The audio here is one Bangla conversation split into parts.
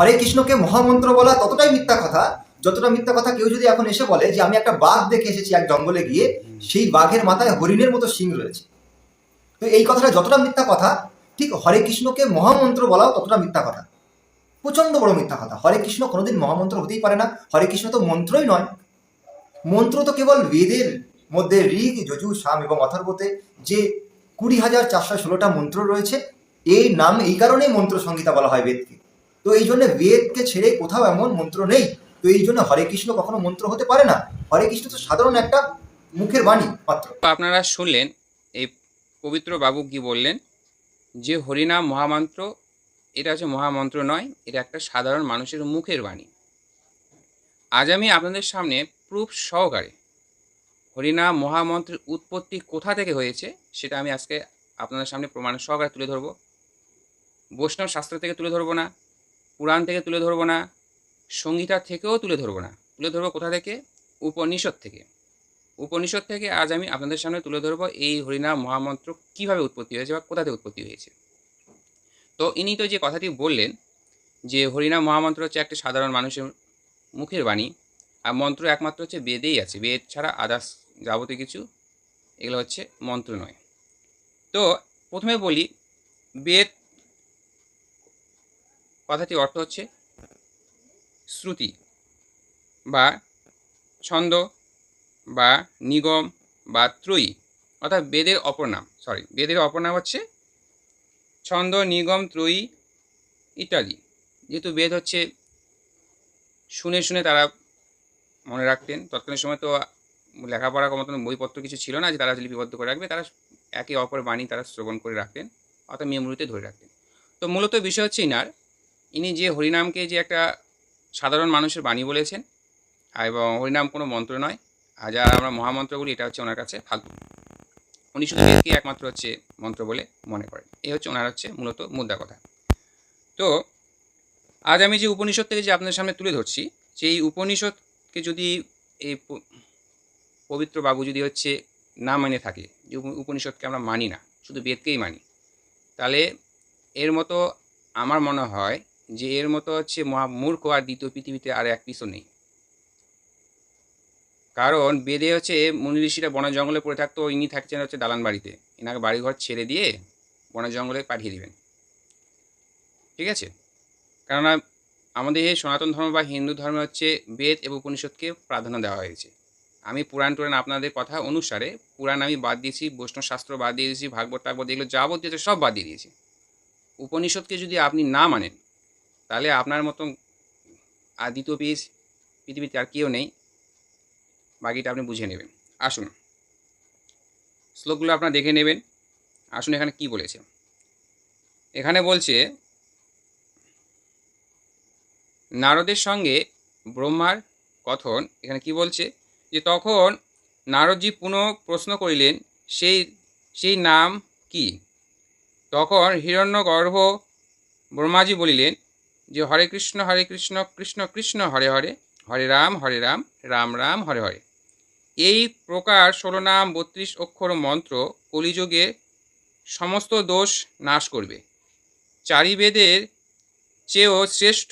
হরে কৃষ্ণকে মহামন্ত্র বলা ততটাই মিথ্যা কথা, যতটা মিথ্যা কথা কেউ যদি এখন এসে বলে যে আমি একটা বাঘ দেখে এসেছি এক জঙ্গলে গিয়ে, সেই বাঘের মাথায় হরিণের মতো শিং রয়েছে। তো এই কথাটা যতটা মিথ্যা কথা, ঠিক হরে কৃষ্ণকে মহামন্ত্র বলাও ততটা মিথ্যা কথা, প্রচন্ড বড় মিথ্যা কথা। হরে কৃষ্ণ কোনোদিন মহামন্ত্র হতেই পারে না। হরে কৃষ্ণ তো মন্ত্রই নয়। মন্ত্র তো কেবল বেদের মধ্যে ঋগ, যজু, সাম এবং অথর্বতে যে 20,416টা মন্ত্র রয়েছে, এই নাম এই কারণেই মন্ত্র সংহিতা বলা হয় বেদকে। তো এই জন্য বেদকে ছেড়ে কোথাও এমন মন্ত্র নেই। তো এই জন্য হরে কৃষ্ণ কখনো মন্ত্র হতে পারে না। হরে কৃষ্ণ তো সাধারণ একটা মুখের বাণী মাত্র। আপনারা শুনলেন এই পবিত্র বাবু কি বললেন, যে হরিনাম মহামন্ত্র, এটা হচ্ছে মহামন্ত্র নয়, এটা একটা সাধারণ মানুষের মুখের বাণী। আজ আমি আপনাদের সামনে প্রুফ সহকারে হরিনাম মহামন্ত্রের উৎপত্তি কোথা থেকে হয়েছে সেটা আমি আজকে আপনাদের সামনে প্রমাণ সহকারে তুলে ধরব। বৈষ্ণব শাস্ত্র থেকে তুলে ধরবো না, পুরাণ থেকে তুলে ধরবো না, সংহিতা থেকেও তুলে ধরবো না, তুলে ধরবো কোথা থেকে? উপনিষদ থেকে। উপনিষদ থেকে আজ আমি আপনাদের সামনে তুলে ধরবো এই হরিনাম মহামন্ত্র কীভাবে উৎপত্তি হয়েছে বা কোথা থেকে উৎপত্তি হয়েছে। তো ইনি তো যে কথাটি বললেন যে হরিনাম মহামন্ত্র হচ্ছে একটা সাধারণ মানুষের মুখের বাণী, আর মন্ত্র একমাত্র হচ্ছে বেদেই আছে, বেদ ছাড়া আদার্স যাবতীয় কিছু এগুলো হচ্ছে মন্ত্র নয়। তো প্রথমে বলি, বেদ কথাটির অর্থ হচ্ছে শ্রুতি বা ছন্দ বা নিগম বা ত্রয়ী, অর্থাৎ বেদের অপর নাম, বেদের অপর নাম হচ্ছে ছন্দ, নিগম, ত্রয়ী ইত্যাদি। যেহেতু বেদ হচ্ছে শুনে শুনে তারা মনে রাখতেন, তৎকালীন সময় তো লেখাপড়ার মতন বইপত্র কিছু ছিল না যে তারা লিপিবদ্ধ করে রাখবে, তারা একে অপর বাণী তারা শ্রবণ করে রাখতেন, অর্থাৎ মেমোরিতে ধরে রাখতেন। তো মূলত বিষয় হচ্ছে ইনি যে হরিনামকে যে একটা সাধারণ মানুষের বাণী বলেছেন, এবং হরিনাম কোনো মন্ত্র নয়, আর যা আমরা মহামন্ত্রগুলি এটা হচ্ছে ওনার কাছে ফালতু, উনি শুধু বেদকে একমাত্র হচ্ছে মন্ত্র বলে মনে করেন। এই হচ্ছে ওনার হচ্ছে মূলত মুদ্রা কথা। তো আজ আমি যে উপনিষদ থেকে যে আপনাদের সামনে তুলে ধরছি, সেই উপনিষদকে যদি এই পবিত্র বাবু যদি হচ্ছে না মেনে থাকে, যে উপনিষদকে আমরা মানি না, শুধু বেদকেই মানি, তাহলে এর মতো আমার মনে হয় যে এর মতো হচ্ছে মূর্খ আর দ্বিতীয় পৃথিবীতে আর এক পিছু নেই। কারণ বেদে হচ্ছে মুনি ঋষিরা বনে জঙ্গলে পড়ে থাকতো, ইনি থাকছেন হচ্ছে দালান বাড়িতে, এনাকে বাড়িঘর ছেড়ে দিয়ে বনে জঙ্গলে পাঠিয়ে দিবেন, ঠিক আছে? কেননা আমাদের এই সনাতন ধর্ম বা হিন্দু ধর্মে হচ্ছে বেদ এবং উপনিষদকে প্রাধান্য দেওয়া হয়েছে। আমি পুরাণ টুরাণ আপনাদের কথা অনুসারে পুরাণ আমি বাদ দিয়েছি, বৈষ্ণব শাস্ত্র বাদ দিয়ে দিয়েছি, ভাগবত টাগবত এগুলো যাবতীয় সব বাদ দিয়ে দিয়েছি। উপনিষদকে যদি আপনি না মানেন, তাহলে আপনার মতন আর দ্বিতীয় পিস পৃথিবীতে আর কেউ নেই, বাকিটা আপনি বুঝে নেবেন। আসুন শ্লোকগুলো আপনারা দেখে নেবেন। আসুন এখানে কি বলেছে। এখানে বলছে, নারদের সঙ্গে ব্রহ্মার কথন। এখানে কি বলছে যে তখন নারদজি পুনঃ প্রশ্ন করিলেন, সেই সেই নাম কি? তখন হিরণ্যগর্ভ ব্রহ্মাজি বলিলেন যে হরে কৃষ্ণ কৃষ্ণ কৃষ্ণ হরে হরে, হরে রাম রাম রাম হরে হরে। এই প্রকার 16 নাম 32 অক্ষর মন্ত্র কলিযুগে সমস্ত দোষ নাশ করবে। চারি বেদের চেয়েও শ্রেষ্ঠ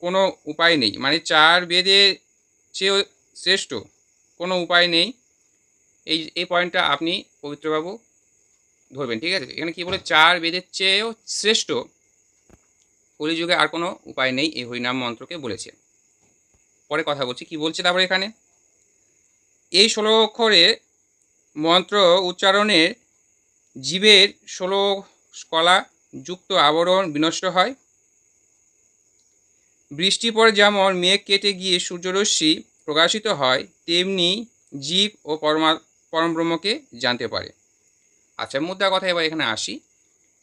কোনো উপায় নেই, মানে 4 বেদের চেয়েও শ্রেষ্ঠ কোনো উপায় নেই। এই পয়েন্টটা আপনি পবিত্রবাবু ধরবেন, ঠিক আছে? এখানে কি বলে, 4 বেদের চেয়েও শ্রেষ্ঠ কলিযুগে আর কোনো উপায় নেই, এই হরিনাম মন্ত্রকে বলেছে। পরে কথা বলছি কি বলছে তারপরে এখানে, এই 16 অক্ষরে মন্ত্র উচ্চারণের জীবের 16 কলা যুক্ত আবরণ বিনষ্ট হয়। বৃষ্টি পরে যেমন মেঘ কেটে গিয়ে সূর্যরশ্মি প্রকাশিত হয়, তেমনি জীব ও পরমব্রহ্মকে জানতে পারে। আচ্ছা, মুদ্রা কথা এবার এখানে আসি।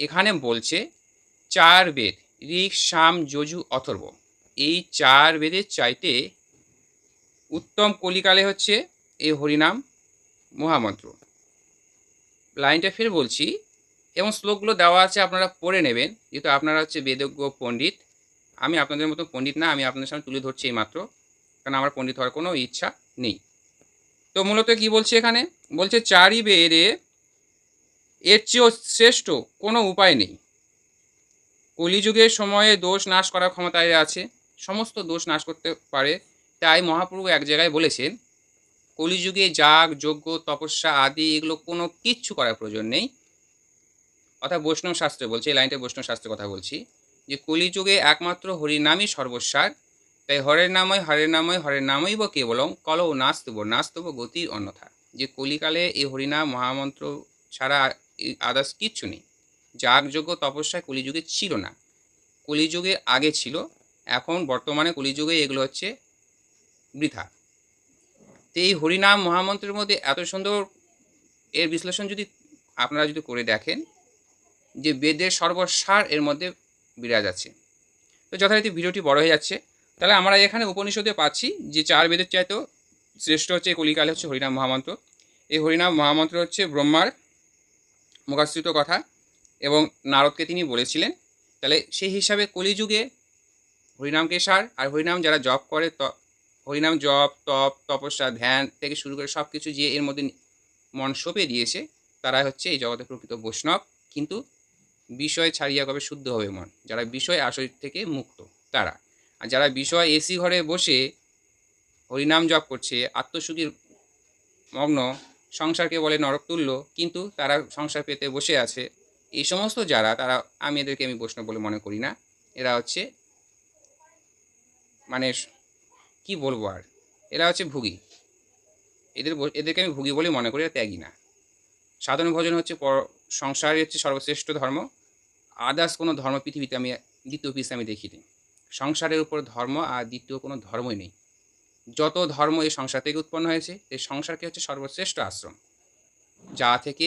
এখানে বলছে 4 বেদ, ঋক, সাম, যজু, অথর্ব, এই 4 বেদের চাইতে উত্তম কলিকালে হচ্ছে এই হরিনাম মহামন্ত্র। লাইনটা ফের বলছি, এবং শ্লোকগুলো দেওয়া আছে, আপনারা পড়ে নেবেন, যেহেতু আপনারা হচ্ছে বেদজ্ঞ পণ্ডিত। আমি আপনাদের মতো পণ্ডিত না, আমি আপনাদের সামনে তুলে ধরছি এই মাত্র, কারণ আমার পণ্ডিত হওয়ার কোনো ইচ্ছা নেই। তো মূলত কি বলছে এখানে, বলছে 4ই বেদে এর চেয়েও শ্রেষ্ঠ কোনো উপায় নেই। কলিযুগের সময়ে দোষ নাশ করার ক্ষমতায় আছে, সমস্ত দোষ নাশ করতে পারে। তাই মহাপ্রভু এক জায়গায় বলেছেন, কলিযুগে যাগ, যজ্ঞ, তপস্যা আদি এগুলো কোনো কিচ্ছু করার প্রয়োজন নেই। অর্থাৎ বৈষ্ণব শাস্ত্রে বলছে, এই লাইনটা বৈষ্ণব শাস্ত্রের কথা বলছি, যে কলিযুগে একমাত্র হরিনামই সর্বস্বার। তাই হরের নামই হরের নামই হরের নামইব কেবলং কলৌ নাস্তব গতির অন্যথা। যে কলিকালে এই হরিনাম মহামন্ত্র ছাড়া আদার্স কিচ্ছু নেই। যাগযজ্ঞ তপস্যা কলিযুগে ছিল না, কলিযুগে আগে ছিল, এখন বর্তমানে কলিযুগে এগুলো হচ্ছে বৃথা। তো এই হরিনাম মহামন্ত্রের মধ্যে এত সুন্দর এর বিশ্লেষণ যদি আপনারা যদি করে দেখেন, যে বেদের সর্বসার এর মধ্যে বিরাজ আছে। তো যথারীতি ভিডিওটি বড় হয়ে যাচ্ছে, তাহলে আমরা এখানে উপনিষদে পাচ্ছি যে 4 বেদের চাইতেও শ্রেষ্ঠ হচ্ছে কলিকালে হচ্ছে হরিনাম মহামন্ত্র। এই হরিনাম মহামন্ত্র হচ্ছে ব্রহ্মার মুখাশ্রিত কথা এবং নারদকে তিনি বলেছিলেন। তাহলে সেই হিসাবে কলিযুগে হরিনামকে সার, আর হরিনাম যারা জপ করে, হরিনাম জপ, তপ, তপস্যা, ধ্যান থেকে শুরু করে সব কিছু যে এর মধ্যে মন সঁপে দিয়েছে, তারা হচ্ছে এই জগতে প্রকৃত বৈষ্ণব। কিন্তু বিষয় ছাড়িয়া কবে শুদ্ধ হবে মন, যারা বিষয় আসরিত থেকে মুক্ত তারা। আর যারা বিষয় এসি ঘরে বসে হরিনাম জপ করছে, আত্মসুখীর মগ্ন, সংসারকে বলে নরক তুল্য, কিন্তু তারা সংসার পেতে বসে আছে, এই সমস্ত যারা, তারা আমি বৈষ্ণব বলে মনে করি না। এরা হচ্ছে মানে কি বলবো আর, এরা হচ্ছে ভুগী। এদেরকে আমি ভুগী বলে মনে করি, ত্যাগী না। সাধন ভজন হচ্ছে সংসারই হচ্ছে সর্বশ্রেষ্ঠ ধর্ম। আদার্স কোনো ধর্ম পৃথিবীতে আমি দ্বিতীয় পিস আমি দেখিনি। সংসারের উপর ধর্ম আর দ্বিতীয় কোনো ধর্মই নেই। যত ধর্ম এই সংসার থেকে উৎপন্ন হয়েছে, এই সংসারকে হচ্ছে সর্বশ্রেষ্ঠ আশ্রম, যা থেকে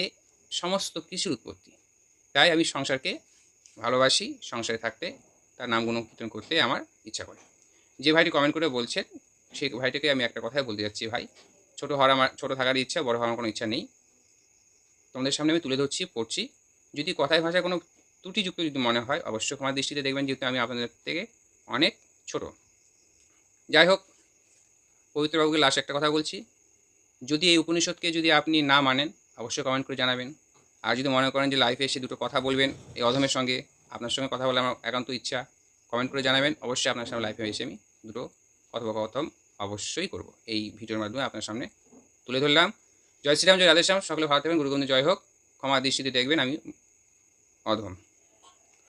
সমস্ত কিছুর উৎপত্তি। তাই আমি সংসারকে ভালোবাসি, সংসারে থাকতে, তার নাম গুণকীর্তন করতে আমার ইচ্ছা করে। যে ভাইটি কমেন্ট করে বলছেন, সেই ভাইটাকে আমি একটা কথাই বলতে যাচ্ছি, ভাই ছোটো হওয়ার আমার, ছোটো থাকার ইচ্ছা, বড় হওয়ার কোনো ইচ্ছা নেই। তোমাদের সামনে আমি তুলে ধরছি, পড়ছি। যদি কথায় ভাষায় কোনো ত্রুটিযুক্ত যদি মনে হয়, অবশ্যই ক্ষমার দৃষ্টিতে দেখবেন, যেহেতু আমি আপনাদের থেকে অনেক ছোট। যাই হোক, পবিত্রবাবুকে লাস্ট একটা কথা বলছি, যদি এই উপনিষদকে যদি আপনি না মানেন, অবশ্যই কমেন্ট করে জানাবেন। আর যদি মনে করেন যে লাইফে এসে দুটো কথা বলবেন এই অধমের সঙ্গে, আপনার সঙ্গে কথা বলে আমার একান্ত ইচ্ছা, কমেন্ট করে জানাবেন। অবশ্যই আপনার সামনে লাইফে এসে আমি দুটো কথোপকথন অবশ্যই করব। এই ভিডিওর মাধ্যমে আপনার সামনে তুলে ধরলাম। জয় শ্রীরাম, জয় রাধেশ্যাম, সকলে ভালো থাকবেন, গুরুগন্ধ জয় হোক। ক্ষমা দৃষ্টিতে দেখবেন আমি অধম।